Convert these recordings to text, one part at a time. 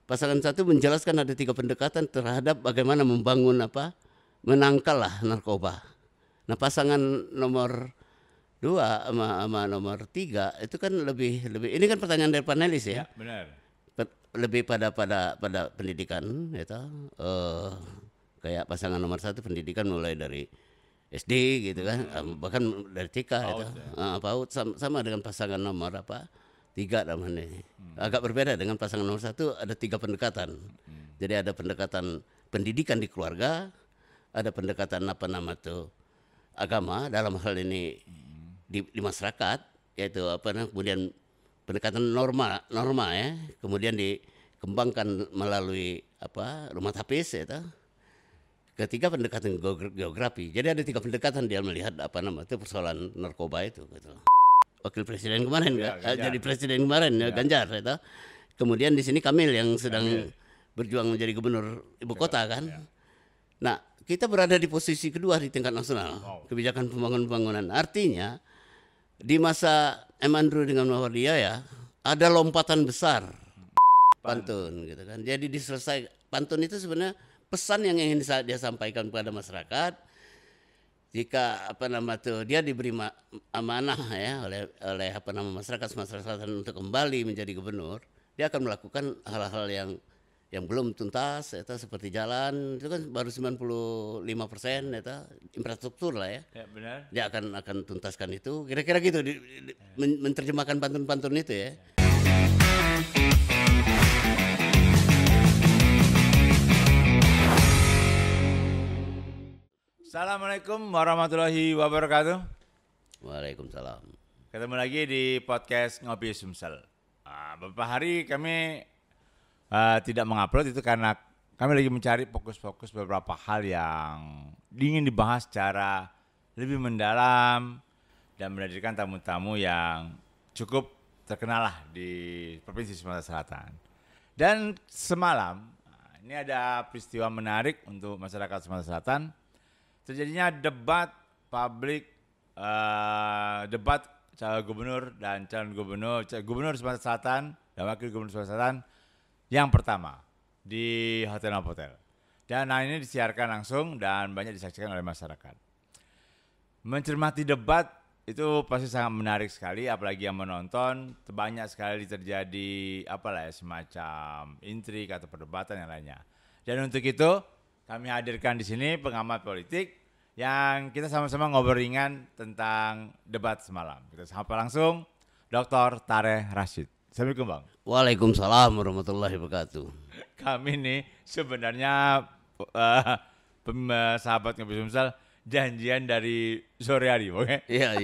pasangan satu menjelaskan ada 3 pendekatan terhadap bagaimana membangun menangkal lah narkoba. Nah pasangan nomor 2 sama nomor 3 itu kan lebih ini kan pertanyaan dari panelis ya. Ya, benar. Lebih pada pendidikan gitu. Kayak pasangan nomor 1 pendidikan mulai dari SD gitu kan, bahkan dari TK itu. PAUD sama dengan pasangan nomor 3 namanya. Agak berbeda dengan pasangan nomor 1, ada 3 pendekatan. Jadi ada pendekatan pendidikan di keluarga, ada pendekatan agama dalam hal ini di masyarakat, yaitu kemudian pendekatan norma ya, kemudian dikembangkan melalui rumah tapis itu. Ketiga pendekatan geografi. Jadi ada 3 pendekatan dia melihat persoalan narkoba itu gitu. Wakil presiden kemarin jadi presiden kemarin ya. Ganjar itu. Kemudian di sini Kamil yang sedang berjuang menjadi gubernur ibu kota kan. Ya. Nah, kita berada di posisi kedua di tingkat nasional. Kebijakan pembangunan. Artinya di masa M. Andrew dengan Muhammadiyah ada lompatan besar pantun gitu kan. Jadi pantun itu sebenarnya pesan yang ingin dia sampaikan kepada masyarakat. Jika dia diberi amanah ya oleh masyarakat Sumatera Selatan untuk kembali menjadi gubernur, dia akan melakukan hal-hal yang belum tuntas itu seperti jalan itu kan baru 95% itu infrastruktur lah ya. Ya benar. Dia akan tuntaskan itu. Kira-kira gitu menerjemahkan pantun-pantun itu ya. Assalamualaikum warahmatullahi wabarakatuh. Waalaikumsalam. Ketemu lagi di podcast Ngopi Sumsel. Beberapa hari kami tidak mengupload itu karena kami lagi mencari fokus-fokus beberapa hal yang ingin dibahas secara lebih mendalam dan menghadirkan tamu-tamu yang cukup terkenal lah di Provinsi Sumatera Selatan. Dan semalam ini ada peristiwa menarik untuk masyarakat Sumatera Selatan. Terjadinya debat debat calon gubernur dan calon gubernur Sumatera Selatan dan wakil gubernur Sumatera Selatan yang pertama di Hotel Novotel. Dan ini disiarkan langsung dan banyak disaksikan oleh masyarakat. Mencermati debat itu pasti sangat menarik sekali, apalagi yang menonton banyak sekali terjadi semacam intrik atau perdebatan yang lainnya. Dan untuk itu kami hadirkan di sini pengamat politik yang kita sama-sama ngobrol ringan tentang debat semalam. Kita sapa langsung Dr. Tareh Rashid. Assalamualaikum Bang. Waalaikumsalam warahmatullahi wabarakatuh. Kami nih sebenarnya sahabat Ngopi Sumsel janjian dari sore hari, oke? Iya.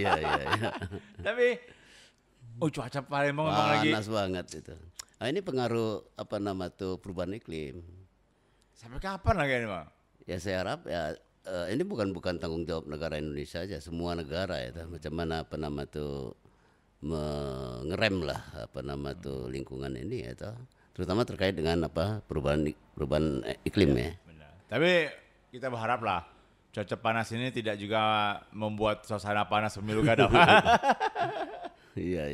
Tapi cuaca Palembang memang lagi panas banget itu. Nah, ini pengaruh perubahan iklim. Sampai kapan lagi ini, Bang? Ya saya harap ini bukan tanggung jawab negara Indonesia saja, semua negara ya. Macam mana mengerem lah lingkungan ini ya, terutama terkait dengan perubahan iklim ya. Benar. Tapi kita berharap lah cuaca panas ini tidak juga membuat suasana panas pemilu kada. Iya.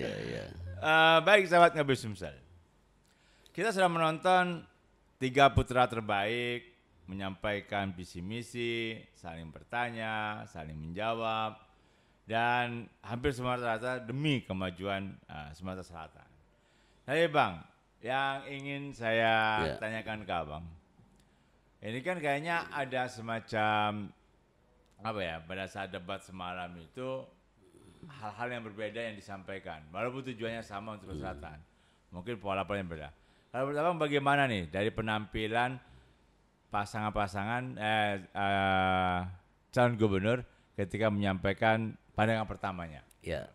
Baik sahabat Ngopi Sumsel, kita sudah menonton 3 putra terbaik menyampaikan visi misi, saling bertanya, saling menjawab, dan hampir semua rata demi kemajuan Sumatera Selatan. Tapi Bang, yang ingin saya tanyakan ke Abang, ini kan kayaknya ada semacam pada saat debat semalam itu hal-hal yang berbeda yang disampaikan, walaupun tujuannya sama untuk Selatan, mungkin pola-pola yang berbeda. Kalau menurut Abang bagaimana nih dari penampilan pasangan-pasangan calon gubernur ketika menyampaikan pandangan pertamanya? Ya,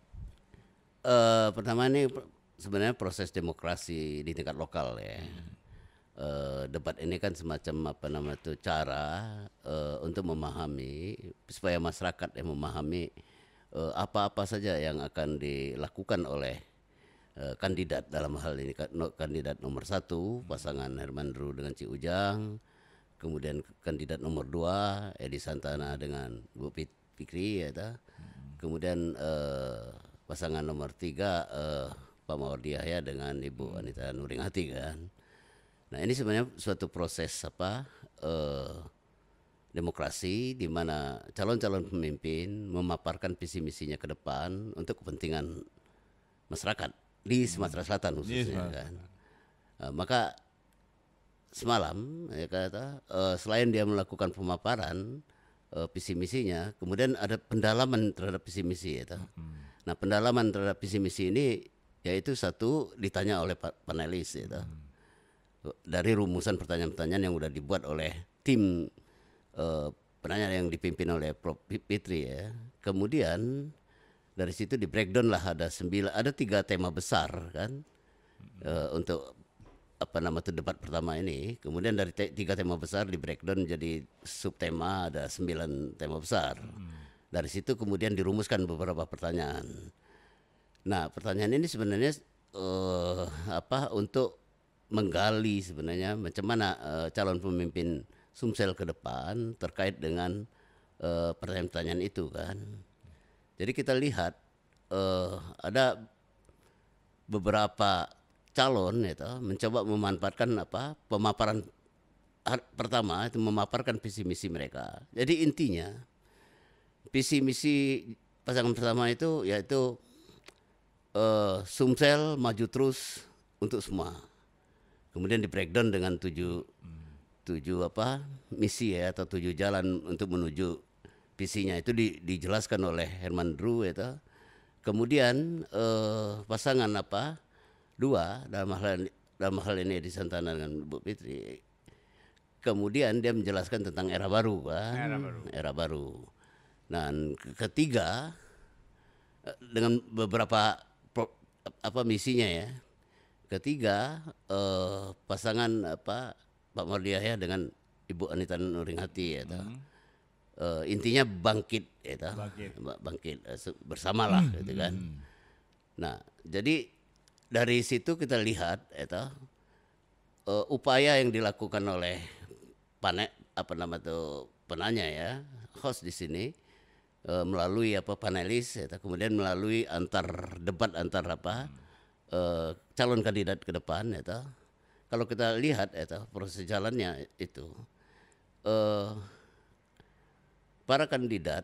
pertama ini sebenarnya proses demokrasi di tingkat lokal ya. Debat ini kan semacam cara untuk memahami supaya masyarakat yang memahami apa-apa saja yang akan dilakukan oleh kandidat, dalam hal ini kandidat nomor 1 pasangan Herman Deru dengan Ci Ujang, kemudian kandidat nomor 2 Edi Santana dengan Bu Fikri ya, kemudian pasangan nomor 3 Pak Mawardi Yahya dengan Ibu Anita Nuringati kan. Nah ini sebenarnya suatu proses demokrasi di mana calon-calon pemimpin memaparkan visi misinya ke depan untuk kepentingan masyarakat di Sumatera Selatan khususnya kan. Maka semalam ya kata selain dia melakukan pemaparan visi misinya, kemudian ada pendalaman terhadap visi misi ya. Nah pendalaman terhadap visi misi ini yaitu satu ditanya oleh panelis ya. Dari rumusan pertanyaan-pertanyaan yang sudah dibuat oleh tim penanya yang dipimpin oleh Prof. Fitri ya. Kemudian dari situ di breakdown lah ada 3 tema besar kan untuk debat pertama ini. Kemudian dari 3 tema besar di breakdown jadi subtema ada 9 tema besar. Dari situ kemudian dirumuskan beberapa pertanyaan. Nah pertanyaan ini sebenarnya untuk menggali sebenarnya macam mana calon pemimpin Sumsel ke depan terkait dengan pertanyaan-pertanyaan itu kan. Jadi kita lihat ada beberapa calon itu mencoba memanfaatkan pemaparan pertama itu memaparkan visi misi mereka. Jadi intinya visi misi pasangan pertama itu yaitu Sumsel maju terus untuk semua. Kemudian di breakdown dengan 7 misi ya atau 7 jalan untuk menuju visinya itu dijelaskan oleh Herman Drew itu. Kemudian pasangan 2 dalam hal ini di Santana dengan Bu Fitri. Kemudian dia menjelaskan tentang era baru kan, era baru. Nah, ketiga dengan beberapa misinya ya. Ketiga pasangan Pak Mardi Yahya dengan Ibu Anita Nuringhati ya. Intinya bangkit ya, bangkit bersamalah gitu kan. Nah, jadi dari situ kita lihat ya, upaya yang dilakukan oleh penanya ya, host di sini melalui panelis ya, kemudian melalui debat antar calon kandidat ke depan ya. Kalau kita lihat ya, proses jalannya itu para kandidat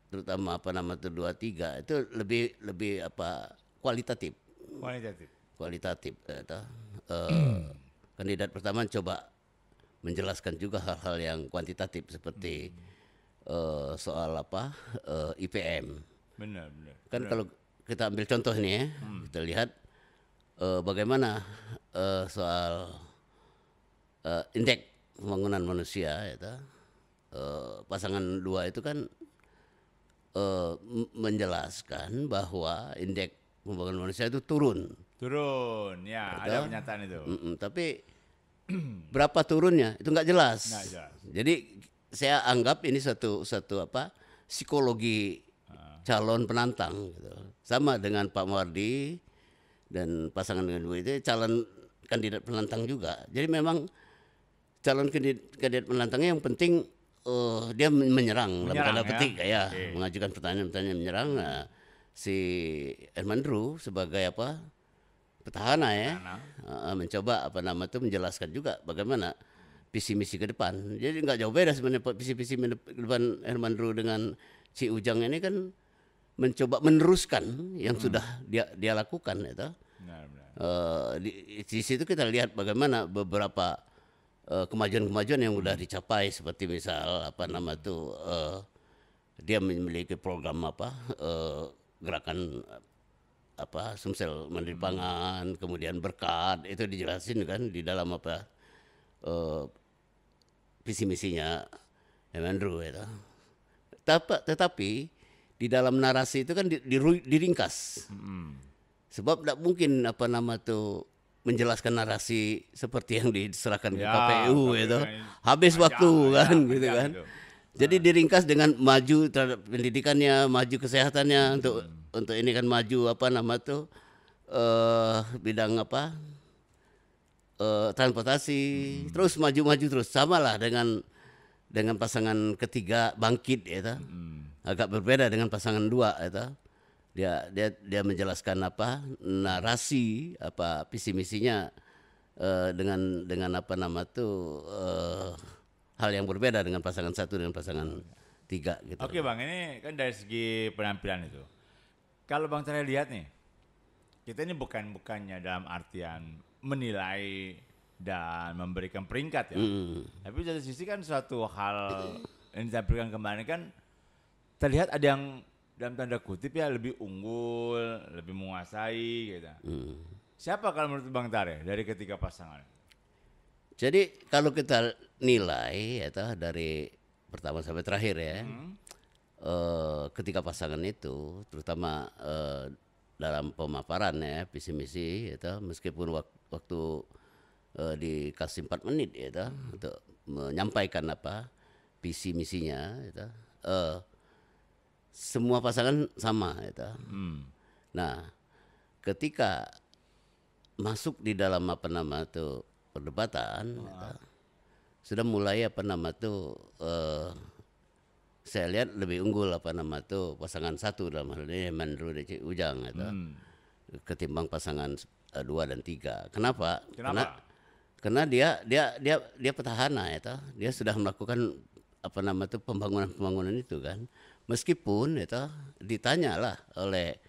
terutama 2-3 itu lebih kualitatif ya. Kandidat pertama coba menjelaskan juga hal-hal yang kuantitatif seperti soal IPM. Benar. Kan kalau kita ambil contoh nih ya, kita lihat bagaimana soal indeks pembangunan manusia ya, pasangan 2 itu kan menjelaskan bahwa indeks pembangunan manusia itu turun ya, ada pernyataan itu. Tapi berapa turunnya itu nggak jelas. Jadi saya anggap ini satu psikologi calon penantang gitu. Sama dengan Pak Mardi dan pasangan dengan Bu itu calon kandidat penantang juga. Jadi memang calon kandidat penantangnya yang penting dia menyerang dalam tanda petik ya, mengajukan pertanyaan-pertanyaan menyerang. Nah, si Herman Drew sebagai petahana ya, mencoba menjelaskan juga bagaimana visi misi ke depan. Jadi nggak jauh beda sebenarnya visi ke depan Herman Drew dengan Ci Ujang ini kan mencoba meneruskan yang sudah dia lakukan itu. Di situ kita lihat bagaimana beberapa kemajuan-kemajuan yang sudah dicapai seperti misal dia memiliki program gerakan Sumsel Mandiri Pangan, kemudian berkat itu dijelasin kan di dalam visi misinya Herman itu. Tetapi di dalam narasi itu kan diringkas. Sebab tidak mungkin menjelaskan narasi seperti yang diserahkan ke KPU itu. Habis waktu kan gitu kan. Jadi diringkas dengan maju terhadap pendidikannya, maju kesehatannya untuk ini kan maju bidang transportasi, terus maju terus samalah dengan pasangan ketiga bangkit ya. Agak berbeda dengan pasangan 2 itu. Dia menjelaskan narasi visi misinya dengan apa nama tuh hal yang berbeda dengan pasangan 1 dengan pasangan 3 gitu. Oke Bang, ini kan dari segi penampilan itu. Kalau Bang Tara lihat nih, kita ini bukannya dalam artian menilai dan memberikan peringkat ya. Tapi di satu sisi kan suatu hal yang ditampilkan kemarin kan terlihat ada yang dalam tanda kutip ya lebih unggul, lebih menguasai gitu. Siapa kalau menurut Bang Tare dari ketiga pasangan? Jadi kalau kita nilai ya dari pertama sampai terakhir ya, ketiga pasangan itu terutama dalam pemaparan ya visi misi itu meskipun waktu dikasih 4 menit ya untuk menyampaikan apa visi misinya itu semua pasangan sama itu. Nah, ketika masuk di dalam apa nama itu perdebatan sudah mulai apa nama itu saya lihat lebih unggul apa nama itu pasangan 1 dalam hal ini Mandru DC Ujang itu ketimbang pasangan 2 dan 3. Kenapa? Karena dia petahana itu. Dia sudah melakukan apa nama itu pembangunan itu kan. Meskipun itu ditanyalah oleh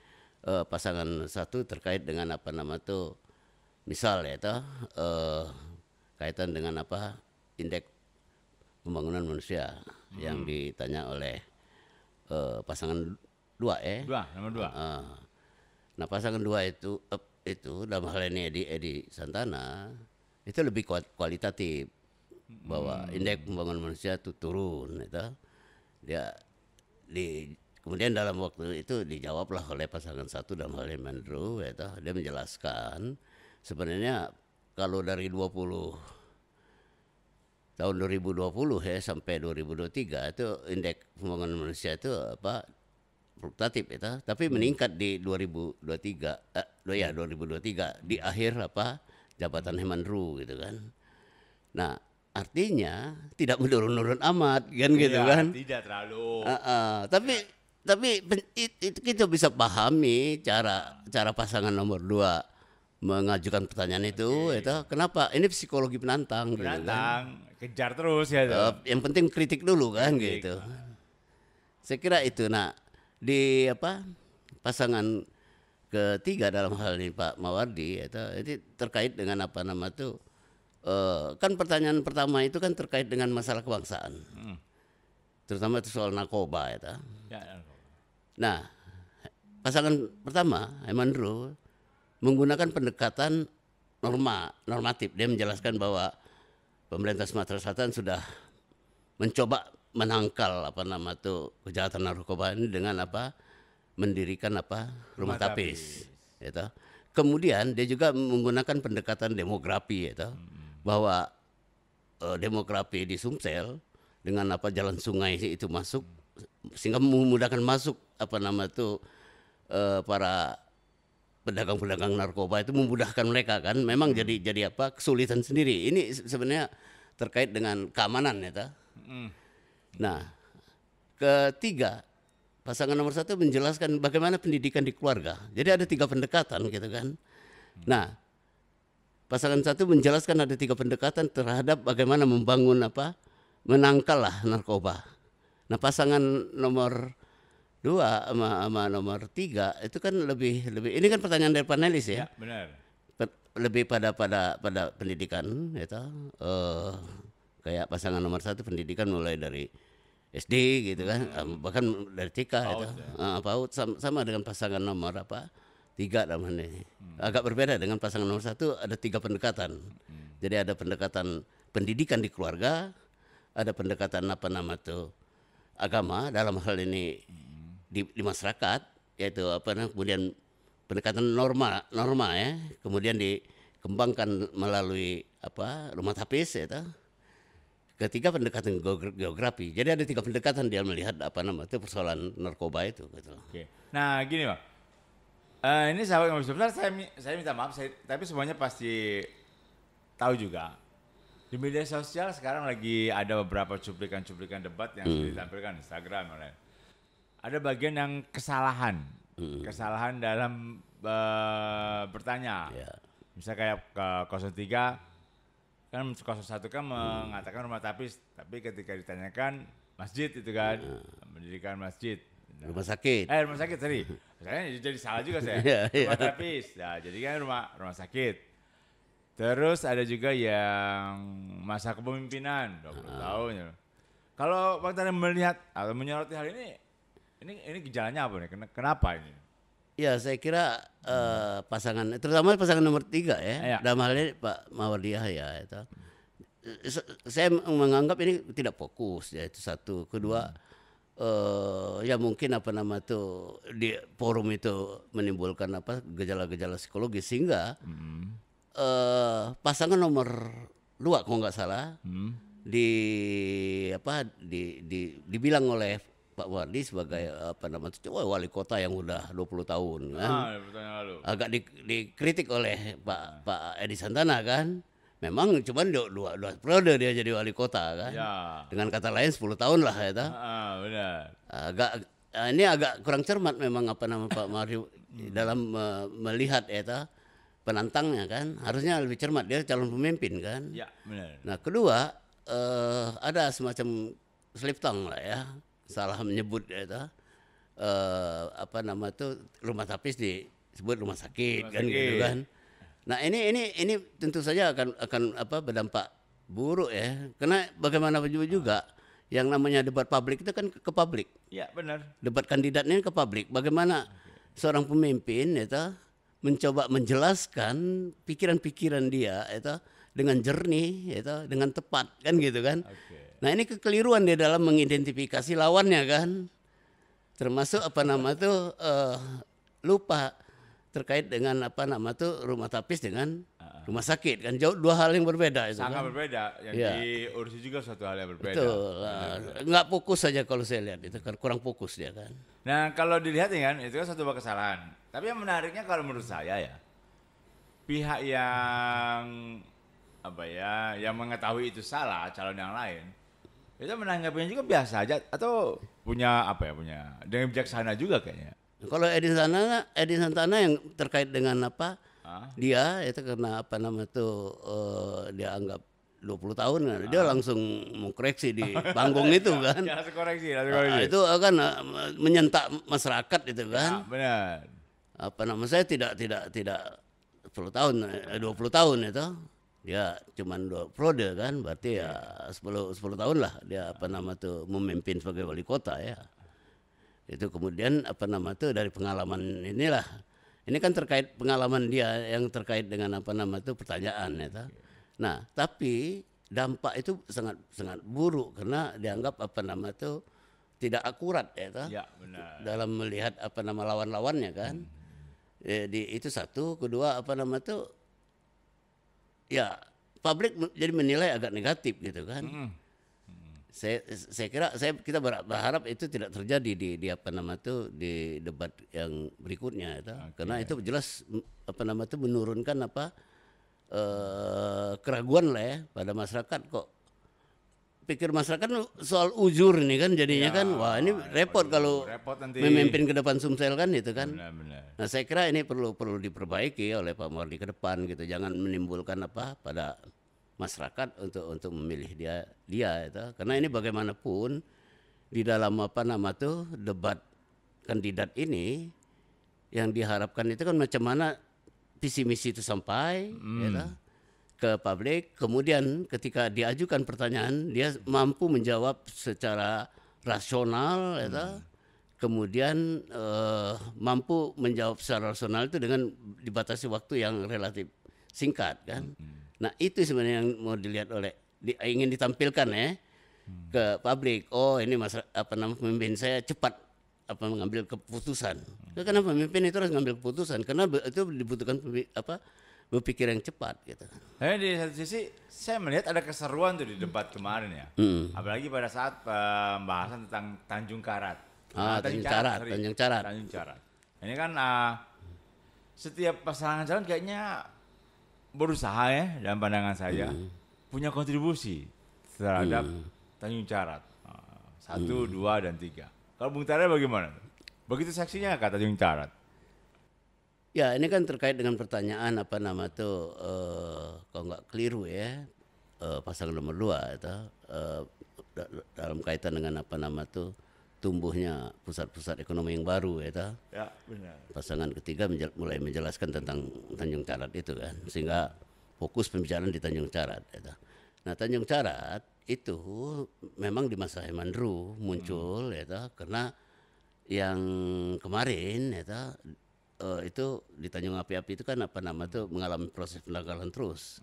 pasangan 1 terkait dengan apa nama itu misal ya itu kaitan dengan apa indeks pembangunan manusia yang ditanya oleh pasangan 2 nomor 2. Nah pasangan 2 itu dalam hal ini Edi Santana itu lebih kualitatif bahwa indeks pembangunan manusia itu turun itu dia kemudian dalam waktu itu dijawablah oleh pasangan 1 dalam hal ini Mandru itu dia menjelaskan sebenarnya kalau dari tahun 2020 ya sampai 2023 itu indeks pembangunan manusia itu apa fluktuatif itu tapi meningkat di 2023 di akhir apa jabatan Hemandru gitu kan. Nah, artinya tidak menurun-nurun amat kan gitu kan. Tidak terlalu. Tapi itu kita bisa pahami cara pasangan nomor 2 mengajukan pertanyaan itu kenapa ini psikologi penantang gitu kan. Kejar terus ya. Yang penting kritik dulu kan gitu. Saya kira itu. Nah, di apa pasangan ketiga dalam hal ini Pak Mawardi itu terkait dengan apa nama itu kan pertanyaan pertama itu kan terkait dengan masalah kebangsaan. Terutama itu soal narkoba Nah, pasangan pertama Hemandru menggunakan pendekatan normatif. Dia menjelaskan bahwa pemerintah Sumatera Selatan sudah mencoba menangkal apa nama itu kejahatan narkoba ini dengan apa mendirikan apa rumah tapis. Gitu. Kemudian dia juga menggunakan pendekatan demografi bahwa demografi di Sumsel dengan apa jalan sungai itu masuk sehingga memudahkan masuk apa nama itu para pedagang-pedagang narkoba itu memudahkan mereka kan memang jadi apa kesulitan sendiri ini sebenarnya terkait dengan keamanan Nah ketiga pasangan nomor 1 menjelaskan bagaimana pendidikan di keluarga jadi ada 3 pendekatan gitu kan. Nah pasangan 1 menjelaskan ada 3 pendekatan terhadap bagaimana membangun apa menangkal lah narkoba. Nah pasangan nomor 2 sama nomor 3 itu kan lebih ini kan pertanyaan dari panelis ya. Benar. Lebih pada pendidikan kayak pasangan nomor 1 pendidikan mulai dari SD gitu kan bahkan dari TK PAUD sama dengan pasangan nomor 3 dalam hal ini. Agak berbeda dengan pasangan nomor 1 ada 3 pendekatan. Jadi ada pendekatan pendidikan di keluarga, ada pendekatan apa nama itu agama dalam hal ini di masyarakat yaitu kemudian pendekatan norma ya kemudian dikembangkan melalui apa rumah tapis ketiga pendekatan geografi jadi ada 3 pendekatan dia melihat apa nama itu persoalan narkoba itu gitu. Oke. Nah gini Bang ini sahabat ngobrol sebentar saya minta maaf tapi semuanya pasti tahu juga di media sosial sekarang lagi ada beberapa cuplikan debat yang sudah ditampilkan di Instagram ada bagian yang kesalahan dalam bertanya. Misal kayak ke 03, kan 01 kan mengatakan rumah tapis, tapi ketika ditanyakan masjid itu kan, mendirikan masjid. Rumah sakit. Rumah sakit, sorry. Misalnya jadi salah juga saya. Iya, iya. Rumah tapis, ya jadi kan rumah sakit. Terus ada juga yang masa kepemimpinan 20 tahun. Ya. Kalau Bang Tani melihat atau menyoroti hal ini gejalanya apa nih? Kenapa ini? Ya saya kira pasangan, terutama pasangan nomor 3 ya, Iya. dalam hal ini Pak Mawardi Yahya itu. Saya menganggap ini tidak fokus ya, itu satu. Kedua ya mungkin apa nama tuh di forum itu menimbulkan apa gejala-gejala psikologis sehingga pasangan nomor 2 kalau nggak salah dibilang oleh Pak Wardi sebagai apa namanya wali kota yang udah 20 tahun kan. 20 tahun yang lalu. Agak dikritik oleh Pak Edi Santana kan. Memang cuman dua periode dia jadi wali kota kan. Ya. Dengan kata lain 10 tahun lah ya. Benar. Ini agak kurang cermat memang apa nama Pak Mario dalam melihat ya penantangnya kan. Harusnya lebih cermat, dia calon pemimpin kan. Ya, benar. Nah, kedua ada semacam slip tongue lah ya. Salah menyebut ya apa nama itu rumah tapis disebut rumah sakit kan gitu kan. Nah, ini tentu saja akan apa berdampak buruk ya. Karena bagaimanapun juga yang namanya debat publik itu kan ke publik. Ya, benar. Debat kandidatnya ke publik. Bagaimana seorang pemimpin itu mencoba menjelaskan pikiran-pikiran dia itu dengan jernih itu dengan tepat kan gitu kan. Nah, ini kekeliruan dia dalam mengidentifikasi lawannya kan. Termasuk apa nama tuh lupa terkait dengan apa nama tuh rumah tapis dengan rumah sakit kan jauh dua hal yang berbeda itu. Sangat kan? berbeda. Yang diurusi juga suatu hal yang berbeda. Betul. Nggak fokus saja kalau saya lihat itu kan kurang fokus dia kan. Nah, kalau dilihat ya kan itu kan satu kesalahan. Tapi yang menariknya kalau menurut saya ya pihak yang apa ya yang mengetahui itu salah calon yang lain itu menanggapinya juga biasa aja atau punya apa ya punya dengan bijaksana juga kayaknya. Kalau Edi Santana yang terkait dengan apa dia itu karena apa nama tuh dia anggap 20 tahun kan dia langsung mengkoreksi di panggung itu kan. Ya, langsung koreksi. Itu akan menyentak masyarakat itu kan. Ya, benar. Apa nama saya tidak 10 tahun 20 tahun itu. Dia cuma 2 periode kan berarti ya 10 tahun lah dia apa nama tuh memimpin sebagai wali kota ya. Itu kemudian apa nama tuh dari pengalaman inilah. Ini kan terkait pengalaman dia yang terkait dengan apa nama tuh pertanyaan ya. Nah, tapi dampak itu sangat buruk karena dianggap apa nama tuh tidak akurat ya. Ya, benar. Dalam melihat apa nama lawan-lawannya kan. Itu satu, kedua apa nama tuh ya publik jadi menilai agak negatif gitu kan. Saya kira kita berharap itu tidak terjadi di apa nama tuh di debat yang berikutnya itu. Karena itu jelas apa nama tuh menurunkan apa keraguan lah ya pada masyarakat kok. Pikir masyarakat soal ujur ini kan jadinya kan wah ini repot kalau memimpin ke depan Sumsel kan itu kan. Benar. Nah, saya kira ini perlu diperbaiki oleh Pak Mawardi ke depan gitu. Jangan menimbulkan apa pada masyarakat untuk memilih dia itu. Karena ini bagaimanapun di dalam apa nama tuh debat kandidat ini yang diharapkan itu kan macam mana visi misi itu sampai gitu, ke publik, kemudian ketika diajukan pertanyaan dia mampu menjawab secara rasional gitu. Kemudian mampu menjawab secara rasional itu dengan dibatasi waktu yang relatif singkat kan. Nah, itu sebenarnya yang mau dilihat ingin ditampilkan ya ke publik. Oh, ini apa nama pemimpin saya cepat apa mengambil keputusan. Karena pemimpin itu harus mengambil keputusan karena itu dibutuhkan berpikir yang cepat gitu. Di satu sisi saya melihat ada keseruan tuh di debat kemarin ya. Apalagi pada saat pembahasan tentang Tanjung Karat. Tanjung Carat. Ini kan setiap pasangan calon kayaknya berusaha ya dalam pandangan saya punya kontribusi terhadap Tanjung Carat 1, 2, dan 3. Kalau Bung Tara bagaimana? Begitu seksinya kata Tanjung Carat. Ya, ini kan terkait dengan pertanyaan apa nama tuh kalau nggak keliru ya pasangan nomor 2 itu dalam kaitan dengan apa nama tuh tumbuhnya pusat-pusat ekonomi yang baru ya toh. Ya, benar. Pasangan ketiga mulai menjelaskan tentang Tanjung Carat itu kan, sehingga fokus pembicaraan di Tanjung Carat ya toh. Nah, Tanjung Carat itu memang di masa Hemandru muncul ya toh, karena yang kemarin ya toh, itu di Tanjung Api-Api itu kan apa nama tuh mengalami proses pendangkalan terus.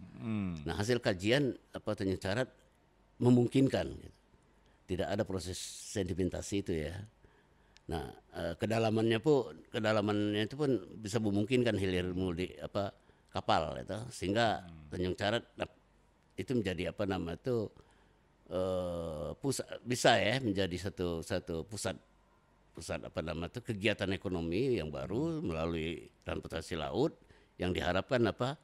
Nah, hasil kajian apa Tanjung Carat memungkinkan gitu. Tidak ada proses sedimentasi itu ya. Nah, kedalamannya itu pun bisa memungkinkan hilir multi apa kapal itu, sehingga Tanjung Carat itu menjadi apa nama itu pusat, bisa ya menjadi satu pusat apa nama itu kegiatan ekonomi yang baru melalui transportasi laut yang diharapkan apa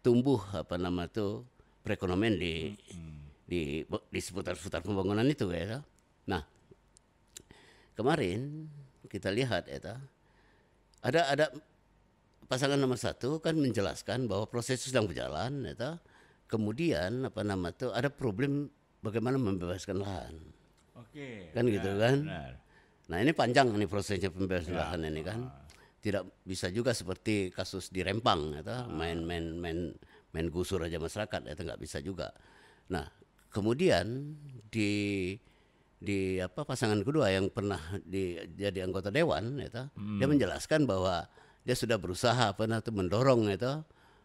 tumbuh apa nama itu perekonomian di seputar pembangunan itu ya. Nah, kemarin kita lihat ya ada pasangan nomor 1 kan menjelaskan bahwa proses itu sedang berjalan ya. Kemudian apa nama itu ada problem bagaimana membebaskan lahan. Oke. Kan gitu kan. Benar. Nah, ini panjang nih prosesnya pembebasan lahan ini kan. Tidak bisa juga seperti kasus di Rempang ya, main gusur aja masyarakat itu nggak bisa juga. Nah, kemudian di apa pasangan kedua yang pernah jadi anggota dewan ya, dia menjelaskan bahwa dia sudah berusaha mendorong itu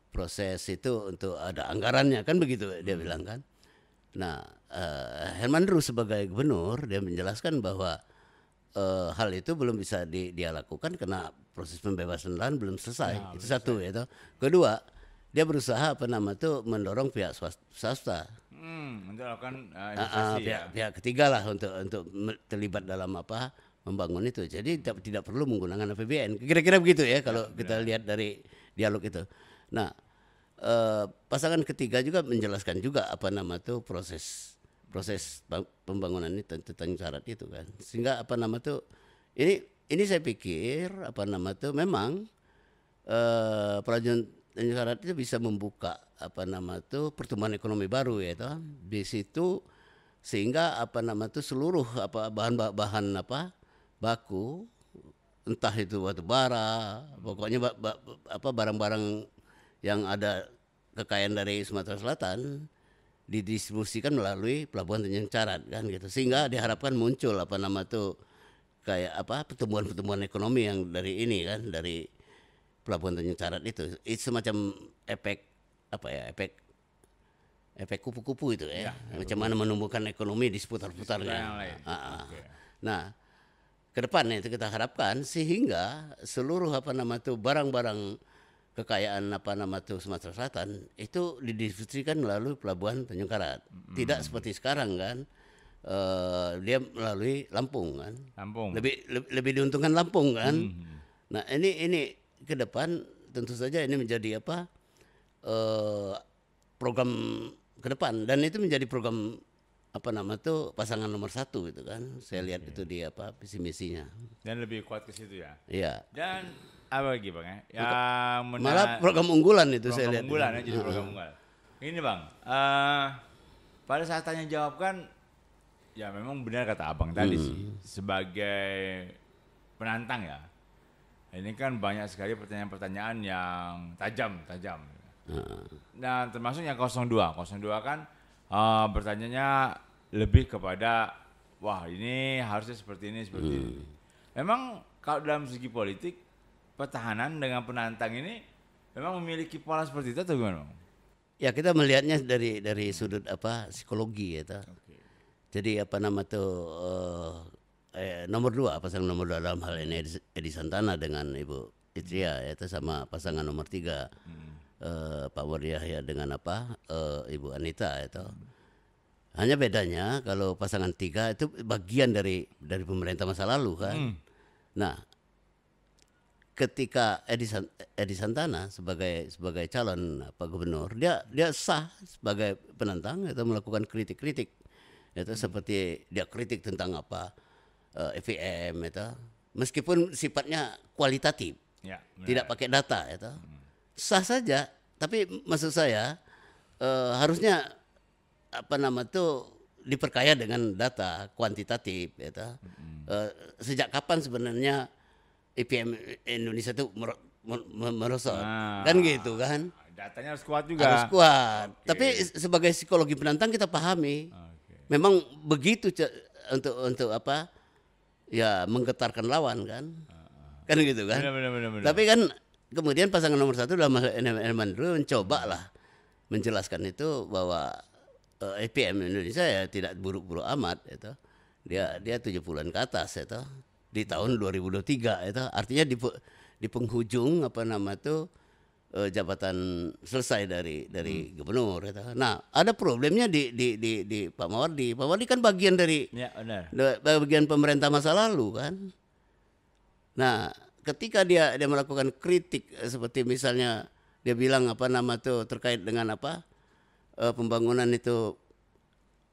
proses itu untuk ada anggarannya kan begitu dia bilang kan. Nah, Hermandru sebagai gubernur dia menjelaskan bahwa hal itu belum bisa dia lakukan karena proses pembebasan lahan belum selesai. Ya, itu satu ya. Kedua, dia berusaha apa nama itu mendorong pihak swasta. Untuk melakukan investasi Pihak ketiga lah untuk terlibat dalam apa membangun itu. Jadi tidak perlu menggunakan APBN. Kira-kira begitu ya kalau kita lihat dari dialog itu. Nah, pasangan ketiga juga menjelaskan juga apa nama itu proses pembangunan ini tentang syarat itu kan, sehingga apa nama tuh ini saya pikir apa nama tuh memang perjanjian syarat itu bisa membuka apa nama tuh pertumbuhan ekonomi baru ya toh di situ, sehingga apa nama tuh seluruh apa bahan apa baku entah itu batu bara pokoknya apa barang-barang yang ada kekayaan dari Sumatera Selatan didistribusikan melalui pelabuhan Tanjung Carat kan gitu, sehingga diharapkan muncul apa nama tuh kayak apa pertumbuhan ekonomi yang dari ini kan dari pelabuhan Tanjung Carat itu semacam efek apa ya efek kupu-kupu itu ya, macam mana menumbuhkan ekonomi di seputar-putarnya. Nah, ke depan itu kita harapkan sehingga seluruh apa nama tuh barang-barang kekayaan apa nama tuh Sumatera Selatan itu didistribusikan melalui pelabuhan Tanjung Carat. Tidak seperti sekarang kan, dia melalui Lampung kan. Lebih diuntungkan Lampung kan. Nah, ini ke depan tentu saja ini menjadi apa program ke depan, dan itu menjadi program apa nama tuh pasangan nomor 1 itu kan. Saya lihat itu di apa visi misinya. Dan lebih kuat ke situ ya. Iya. Dan apa lagi Bang ya? Malah program unggulan itu saya lihat. Program unggulan ya, jadi program unggulan. Ini Bang, pada saat tanya jawab kan, ya memang benar kata Abang tadi sih, sebagai penantang ya. Ini kan banyak sekali pertanyaan-pertanyaan yang tajam. Nah, termasuk yang 02 kan bertanyanya lebih kepada, wah ini harusnya seperti ini. Memang kalau dalam segi politik, pertahanan dengan penantang ini memang memiliki pola seperti itu atau gimana? Ya, kita melihatnya dari sudut apa psikologi ya. Jadi apa nama tuh nomor 2 pasangan nomor 2 dalam hal ini Edi Santana dengan Ibu Itria itu sama pasangan nomor 3 Pak Wardiyahya dengan apa Ibu Anita itu. Hanya bedanya kalau pasangan 3 itu bagian dari pemerintah masa lalu kan. Nah, ketika Edi Santana sebagai calon Pak Gubernur, dia sah sebagai penantang atau melakukan kritik itu seperti dia kritik tentang apa EVM itu, meskipun sifatnya kualitatif Ya, tidak benar. pakai data itu sah saja, tapi maksud saya harusnya apa nama tuh diperkaya dengan data kuantitatif itu. Sejak kapan sebenarnya IPM Indonesia itu merosot kan gitu kan, Datanya harus kuat harus juga. kuat. Oke. Tapi sebagai psikologi penantang kita pahami Oke. memang begitu untuk apa ya menggetarkan lawan kan gitu kan. Benar. Tapi kan kemudian pasangan nomor satu dalam hal Elman mencoba lah menjelaskan itu bahwa IPM Indonesia ya tidak buruk-buruk amat itu. Dia 70-an ke atas itu di tahun 2023 itu artinya di penghujung apa nama itu jabatan selesai dari gubernur itu. Nah, ada problemnya di Pak Mawardi. Pak Mawardi kan bagian dari Ya, benar. bagian pemerintah masa lalu kan. Nah, ketika dia melakukan kritik seperti misalnya dia bilang apa nama tuh terkait dengan apa pembangunan itu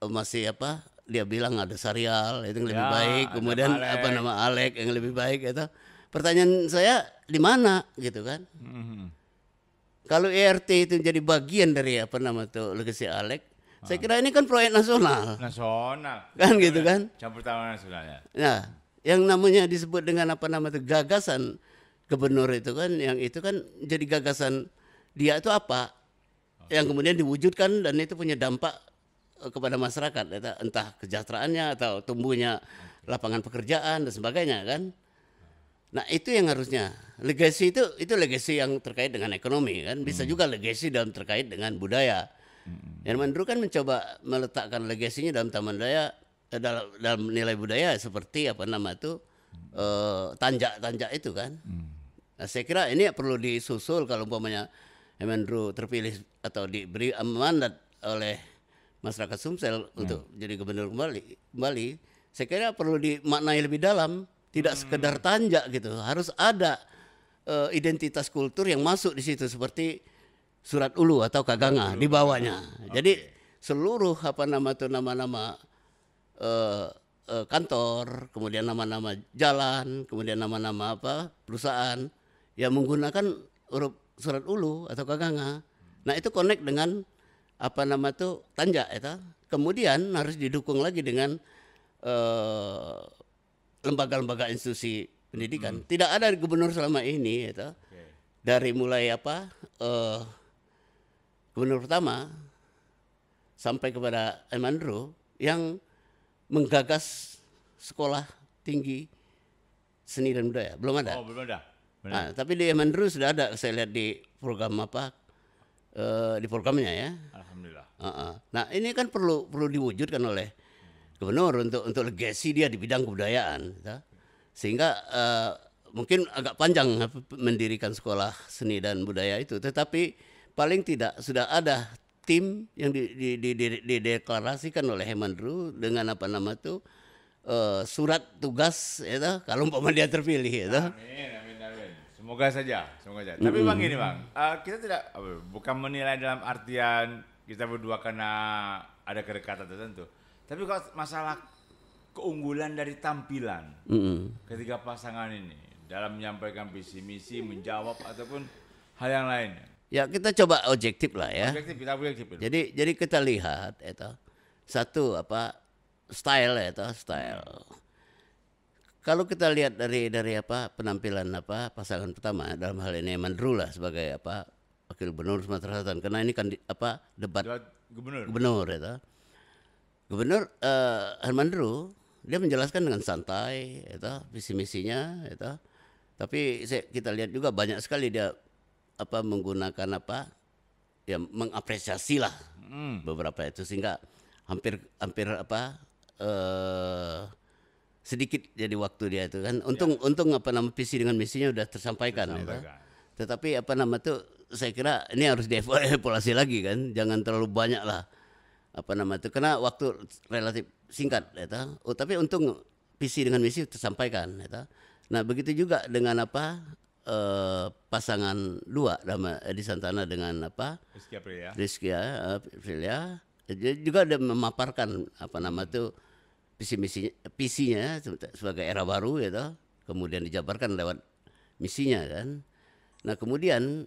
masih apa dia bilang ada serial itu yang lebih Ya, baik, ada kemudian Alek. apa nama Alek yang lebih baik itu. Pertanyaan saya di mana gitu kan? Mhm. Kalau ERT itu jadi bagian dari apa nama tuh legasi Alek, saya kira ini kan proyek nasional. Nasional. Kan gitu kan? Campur tangan nasionalnya. Nah, yang namanya disebut dengan apa nama itu gagasan gubernur itu kan, yang itu kan jadi gagasan dia itu apa, yang kemudian diwujudkan dan itu punya dampak kepada masyarakat, entah kesejahteraannya atau tumbuhnya lapangan pekerjaan dan sebagainya kan. Nah itu yang harusnya legasi itu legasi yang terkait dengan ekonomi kan, bisa juga legasi dalam terkait dengan budaya. Herman Dru kan mencoba meletakkan legasinya dalam taman daya dalam nilai budaya seperti apa nama itu tanjak-tanjak itu kan. Nah, saya kira ini perlu disusul kalau umpamanya Herman Dru terpilih atau diberi amanat oleh masyarakat Sumsel untuk jadi gubernur kembali, saya kira perlu dimaknai lebih dalam, tidak sekedar tanjak gitu, harus ada identitas kultur yang masuk di situ seperti Surat Ulu atau Kaganga di bawahnya. Jadi seluruh apa nama itu nama-nama kantor, kemudian nama-nama jalan, kemudian nama-nama apa perusahaan yang menggunakan huruf Surat Ulu atau Kaganga. Nah itu connect dengan apa nama itu tanjak itu. Kemudian harus didukung lagi dengan lembaga-lembaga institusi pendidikan. Tidak ada gubernur selama ini itu. Dari mulai apa gubernur pertama sampai kepada Herman Dru yang menggagas sekolah tinggi seni dan budaya belum ada. Oh, belum ada. Nah, tapi di Herman Dru sudah ada, saya lihat di program apa di programnya ya. Alhamdulillah. Nah ini kan perlu diwujudkan oleh gubernur untuk legasi dia di bidang kebudayaan, gitu. Sehingga mungkin agak panjang mendirikan sekolah seni dan budaya itu, tetapi paling tidak sudah ada tim yang dideklarasikan oleh Herman Dru dengan apa nama itu surat tugas, itu kalau umpama dia terpilih, itu. Amin. Semoga saja. Tapi bang gini bang, kita tidak bukan menilai dalam artian kita berdua karena ada kedekatan tertentu. Tapi kalau masalah keunggulan dari tampilan ketiga pasangan ini dalam menyampaikan visi misi, menjawab ataupun hal yang lainnya. Ya kita coba objektif lah ya. Kita objektif. Jadi kita lihat itu satu apa style itu style. Kalau kita lihat dari apa penampilan apa pasangan pertama dalam hal ini Herman Dru lah sebagai apa wakil gubernur Sumatera Selatan, karena ini kan debat gubernur itu. Gubernur Herman Dru dia menjelaskan dengan santai itu visi misinya itu. Tapi kita lihat juga banyak sekali dia apa menggunakan apa ya mengapresiasi lah beberapa itu sehingga hampir apa sedikit jadi waktu dia itu kan untung apa nama visi dengan misinya udah tersampaikan. Gitu. Tetapi apa nama tuh saya kira ini harus dievaluasi lagi kan, jangan terlalu banyak lah apa nama itu karena waktu relatif singkat gitu. Tapi untung visi dengan misi tersampaikan gitu. Nah begitu juga dengan apa pasangan dua Edi Santana dengan apa Rizky Aprilia juga ada memaparkan apa nama itu visinya sebagai era baru gitu, kemudian dijabarkan lewat misinya kan. Nah kemudian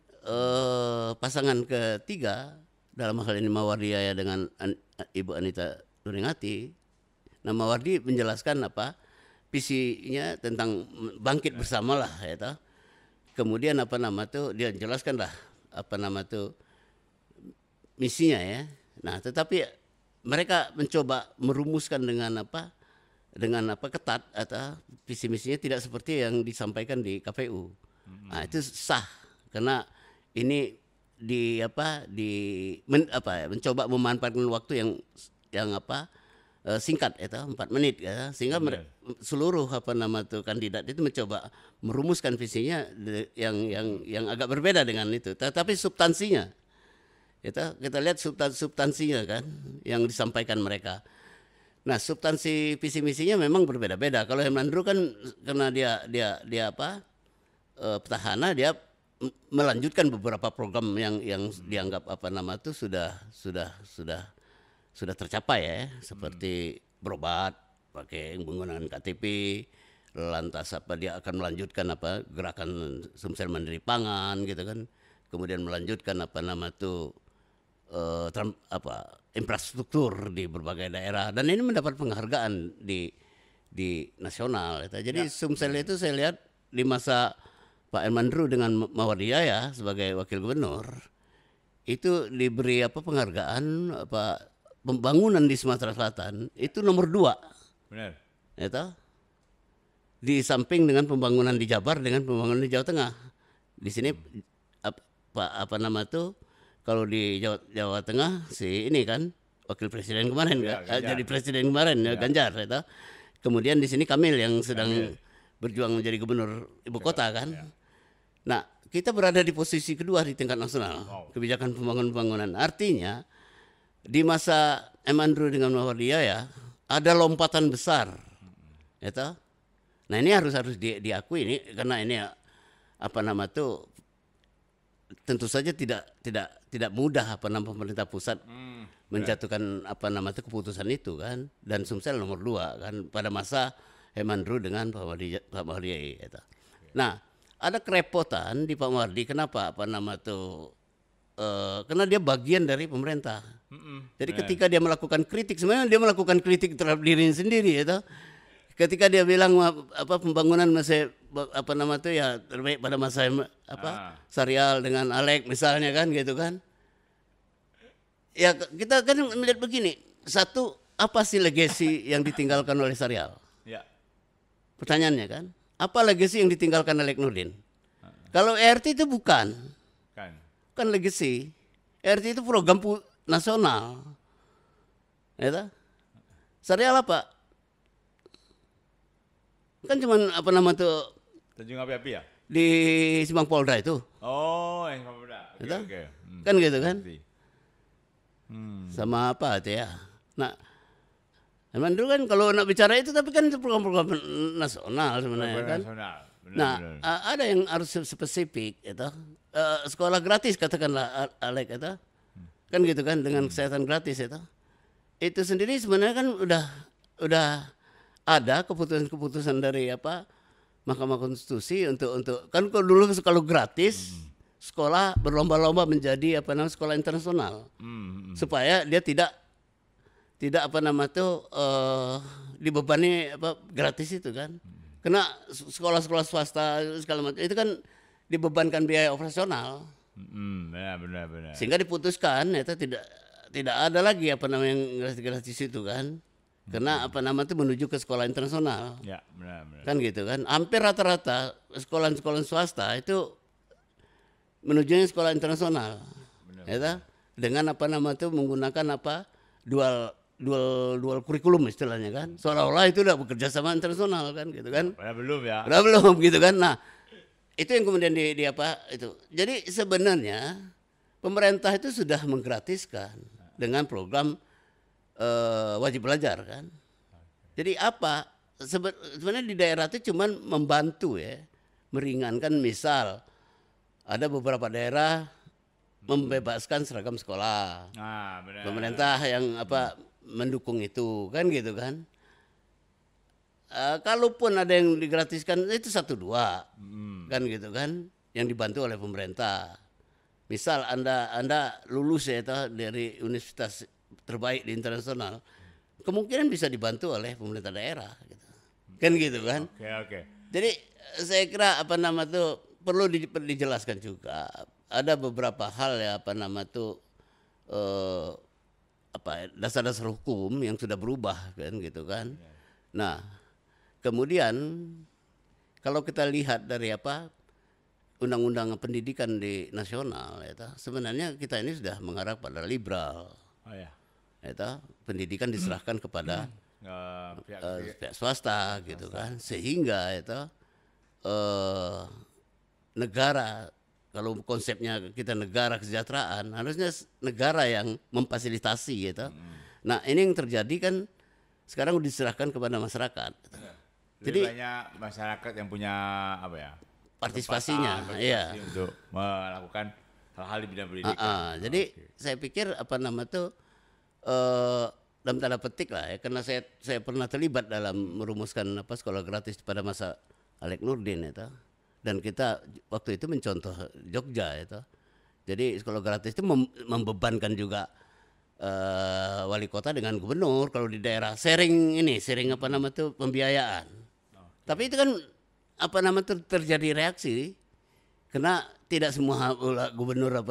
pasangan ketiga dalam hal ini Mawardi dengan Ibu Anita Nuringati. Nah Mawardi menjelaskan apa visinya tentang bangkit bersama lah ya toh. Kemudian apa nama tuh dia jelaskan lah apa nama tuh misinya ya. Nah tetapi mereka mencoba merumuskan dengan apa ketat atau visi misinya tidak seperti yang disampaikan di KPU. Nah itu sah karena ini mencoba memanfaatkan waktu yang singkat itu 4 menit ya, sehingga seluruh kandidat itu mencoba merumuskan visinya yang agak berbeda dengan itu, tetapi substansinya kita lihat substansinya kan yang disampaikan mereka. Nah substansi visi misinya memang berbeda-beda. Kalau Hemandro kan karena dia petahana, dia melanjutkan beberapa program yang dianggap sudah tercapai ya, seperti berobat pakai menggunakan KTP, lantas dia akan melanjutkan gerakan Sumsel Mandiri Pangan gitu kan, kemudian melanjutkan infrastruktur di berbagai daerah, dan ini mendapat penghargaan di nasional. Jadi Sumsel itu saya lihat di masa Pak Hemandro dengan Mawardi Jaya sebagai wakil gubernur itu diberi penghargaan pembangunan di Sumatera Selatan itu nomor 2. Benar. Di samping dengan pembangunan di Jabar dengan pembangunan di Jawa Tengah. Di sini kalau di Jawa Tengah ini kan wakil presiden kemarin jadi presiden kemarin Ganjar ya. Kemudian di sini Kamil yang sedang berjuang menjadi gubernur ibu kota kan. Nah, kita berada di posisi kedua di tingkat nasional kebijakan pembangunan. Artinya di masa Hemandro dengan Mawardi Jaya ada lompatan besar. Nah, ini harus diakui ini karena ini tentu saja tidak mudah pemerintah pusat menjatuhkan keputusan itu kan, dan Sumsel nomor 2 kan pada masa Hemandro dengan Pak Mawardi Jaya. Nah, ada kerepotan di Pak Mawardi. Kenapa? Karena dia bagian dari pemerintah. Jadi ketika dia melakukan kritik, sebenarnya dia melakukan kritik terhadap dirinya sendiri ya. Ketika dia bilang pembangunan masih terbaik pada masa Sarial dengan Alek misalnya kan gitu kan. Ya kita kan melihat begini, satu, apa sih legacy yang ditinggalkan oleh Sarial? Ya. Pertanyaannya kan, apa legacy yang ditinggalkan Alek Nurdin? Kalau ERT itu bukan legacy. ERT itu program nasional. Ya, Sarial apa? Kan cuman Tanjung Api-api ya? di Simpang Polda itu. Oh, yang Simpang Polda. Oke. Kan gitu kan? Sama apa itu ya? Nah, emang dulu kan kalau nak bicara itu, tapi kan itu program-program nasional sebenarnya kan. Nah, ada yang harus spesifik itu. Sekolah gratis katakanlah Alek itu. Kan gitu kan, dengan kesehatan gratis itu. Itu sendiri sebenarnya kan udah ada keputusan-keputusan dari Mahkamah Konstitusi untuk kan kalau gratis sekolah berlomba-lomba menjadi sekolah internasional supaya dia tidak dibebani gratis itu kan, karena sekolah-sekolah swasta segala macam itu kan dibebankan biaya operasional. Benar. Sehingga diputuskan itu tidak ada lagi yang gratis itu kan. Karena menuju ke sekolah internasional. Ya, benar. Kan gitu kan. Hampir rata-rata sekolah-sekolah swasta itu menujunya sekolah internasional. Ya, dengan menggunakan dual kurikulum istilahnya kan. Seolah-olah itu udah bekerja sama internasional kan gitu kan. Belum ya. Belum gitu kan. Nah, itu yang kemudian itu. Jadi sebenarnya pemerintah itu sudah menggratiskan dengan program wajib belajar kan. Jadi sebenarnya di daerah itu cuman membantu ya, meringankan. Misal ada beberapa daerah membebaskan seragam sekolah. Benar. Pemerintah yang mendukung itu kan gitu kan. Kalaupun ada yang digratiskan itu 1-2. kan gitu kan, yang dibantu oleh pemerintah. Misal Anda lulus ya dari universitas terbaik di internasional, kemungkinan bisa dibantu oleh pemerintah daerah gitu. Kan gitu kan. Oke. Jadi saya kira perlu dijelaskan juga. Ada beberapa hal ya dasar-dasar hukum yang sudah berubah kan gitu kan. Nah, kemudian kalau kita lihat dari undang-undang pendidikan di nasional sebenarnya kita ini sudah mengarah pada liberal. Oh ya. Pendidikan diserahkan kepada pihak swasta gitu kan, sehingga negara, kalau konsepnya kita negara kesejahteraan, harusnya negara yang memfasilitasi gitu. Nah, ini yang terjadi kan sekarang diserahkan kepada masyarakat. Jadi banyak masyarakat yang punya partisipasinya, iya, untuk melakukan hal-hal di bidang pendidikan. Jadi saya pikir dalam tanda petik lah ya, karena saya pernah terlibat dalam merumuskan sekolah gratis pada masa Alek Nurdin dan kita waktu itu mencontoh Jogja Jadi sekolah gratis itu membebankan juga wali kota dengan gubernur kalau di daerah sharing pembiayaan. Tapi itu kan terjadi reaksi karena tidak semua gubernur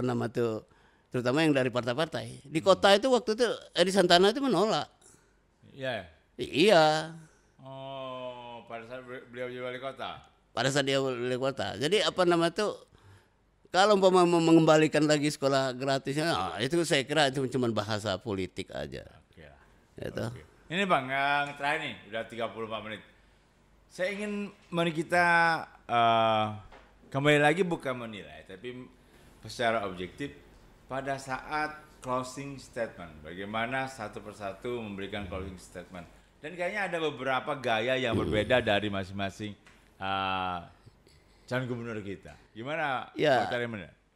terutama yang dari partai-partai di kota itu waktu itu Edi Santana itu menolak. Iya. Iya. Oh, pada saat beliau jadi wali kota. Pada saat dia wali kota. Jadi kalau mau mengembalikan lagi sekolah gratisnya, itu saya kira itu cuma bahasa politik aja. Oke. Gitu. Ini Bang, yang terakhir nih, udah 34 menit. Saya ingin kita kembali lagi bukan menilai, tapi secara objektif pada saat closing statement, bagaimana satu persatu memberikan closing statement. Dan kayaknya ada beberapa gaya yang berbeda dari masing-masing calon gubernur kita. Gimana? Ya,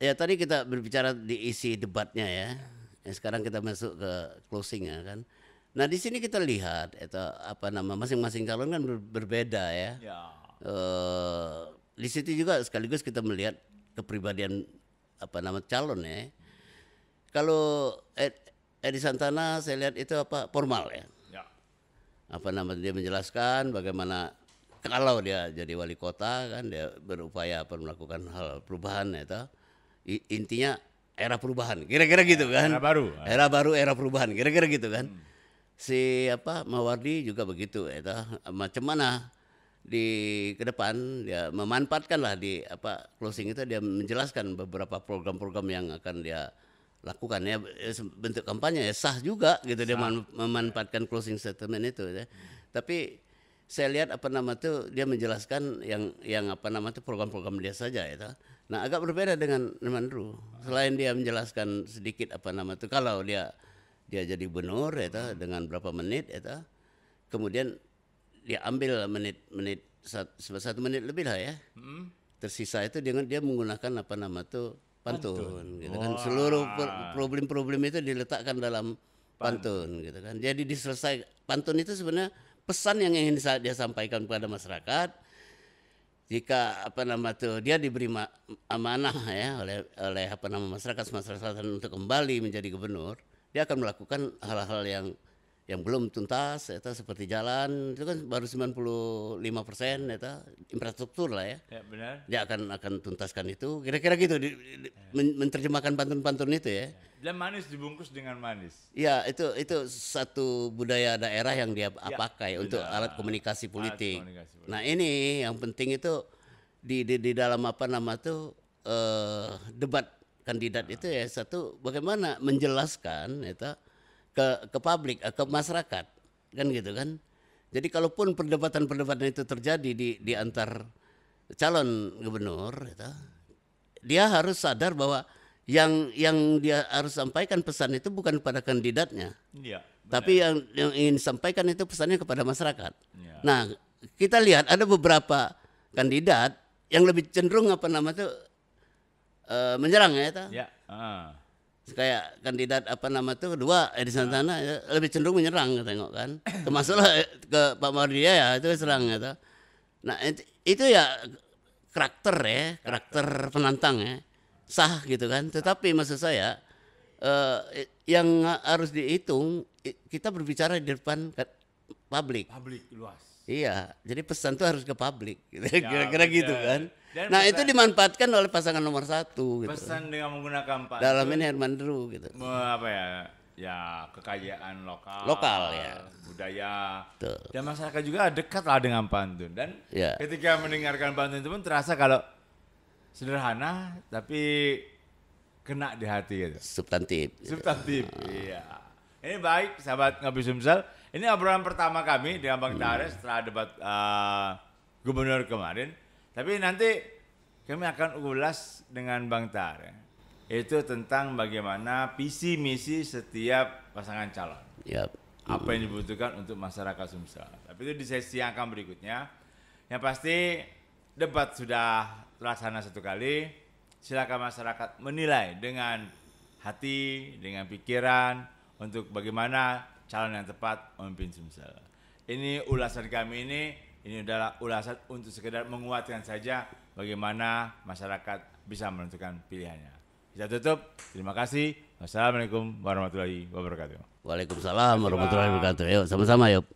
ya tadi kita berbicara di isi debatnya ya. Sekarang kita masuk ke closingnya kan. Nah di sini kita lihat masing-masing calon kan berbeda ya. Di situ juga sekaligus kita melihat kepribadian calon ya. Kalau Edi Santana saya lihat itu formal ya. Dia menjelaskan bagaimana kalau dia jadi wali kota kan dia berupaya melakukan hal perubahan intinya era perubahan kira-kira gitu kan. Era baru era perubahan kira-kira gitu kan. Si Mawardi juga begitu macam mana ke depan dia memanfaatkanlah di closing itu dia menjelaskan beberapa program-program yang akan dia lakukan ya, bentuk kampanye ya sah juga gitu dia memanfaatkan closing statement itu ya. Tapi saya lihat dia menjelaskan yang program-program dia saja Nah agak berbeda dengan Mandru. Selain dia menjelaskan sedikit kalau dia jadi gubernur dengan berapa menit kemudian dia ambil menit 1 menit lebih lah ya. Tersisa itu dia menggunakan pantun gitu kan. Seluruh problem-problem itu diletakkan dalam pantun gitu kan. Jadi pantun itu sebenarnya pesan yang ingin dia sampaikan kepada masyarakat. Jika dia diberi amanah ya oleh masyarakat Sumatera Selatan untuk kembali menjadi gubernur, dia akan melakukan hal-hal yang belum tuntas seperti jalan itu kan baru 95% infrastruktur lah ya. Ya benar. Dia akan tuntaskan itu kira-kira gitu menerjemahkan pantun-pantun itu ya. Dan manis dibungkus dengan manis. Ya itu satu budaya daerah yang dia pakai untuk alat komunikasi politik. Nah ini yang penting itu di dalam debat kandidat itu ya satu bagaimana menjelaskan ke publik, ke masyarakat kan gitu kan. Jadi kalaupun perdebatan-perdebatan itu terjadi di antar calon gubernur dia harus sadar bahwa yang dia harus sampaikan pesan itu bukan pada kandidatnya. Ya, tapi yang ingin disampaikan itu pesannya kepada masyarakat. Ya. Nah, kita lihat ada beberapa kandidat yang lebih cenderung menyerang ya. Kayak kandidat kedua Edi Santana lebih cenderung menyerang tengok kan. Termasuklah ke Pak Mawardi ya itu serang Nah, itu ya karakter penantang ya, sah gitu kan. Tetapi maksud saya yang harus dihitung, kita berbicara di depan publik. Publik luas. Iya, jadi pesan tuh harus ke publik, gitu. Ya, Kira-kira betul. gitu kan. Dan Nah pesan- itu dimanfaatkan oleh pasangan nomor 1 gitu. Pesan dengan menggunakan pantun. Dalam ini Herman Drew gitu. Apa ya? Ya kekayaan lokal. Lokal, ya. Budaya. Betul. Dan masyarakat juga dekat lah dengan pantun. Dan Ya. ketika mendengarkan pantun itu pun terasa kalau sederhana tapi kena di hati gitu. Substantif. Substantif. Iya. Ini baik sahabat Ngopi Sumsel. Ini obrolan pertama kami dengan Bang Tares setelah debat gubernur kemarin. Tapi nanti kami akan ulas dengan Bang Tares. Itu tentang bagaimana visi misi setiap pasangan calon. Ya. Apa yang dibutuhkan untuk masyarakat Sumsel. Tapi itu di sesi yang akan berikutnya. Yang pasti debat sudah terlaksana 1 kali. Silakan masyarakat menilai dengan hati, dengan pikiran untuk bagaimana calon yang tepat memimpin Sumsel. Ini ulasan kami ini adalah ulasan untuk sekedar menguatkan saja bagaimana masyarakat bisa menentukan pilihannya. Kita tutup. Terima kasih. Wassalamualaikum warahmatullahi wabarakatuh. Waalaikumsalam warahmatullahi wabarakatuh. Yuk sama-sama yuk.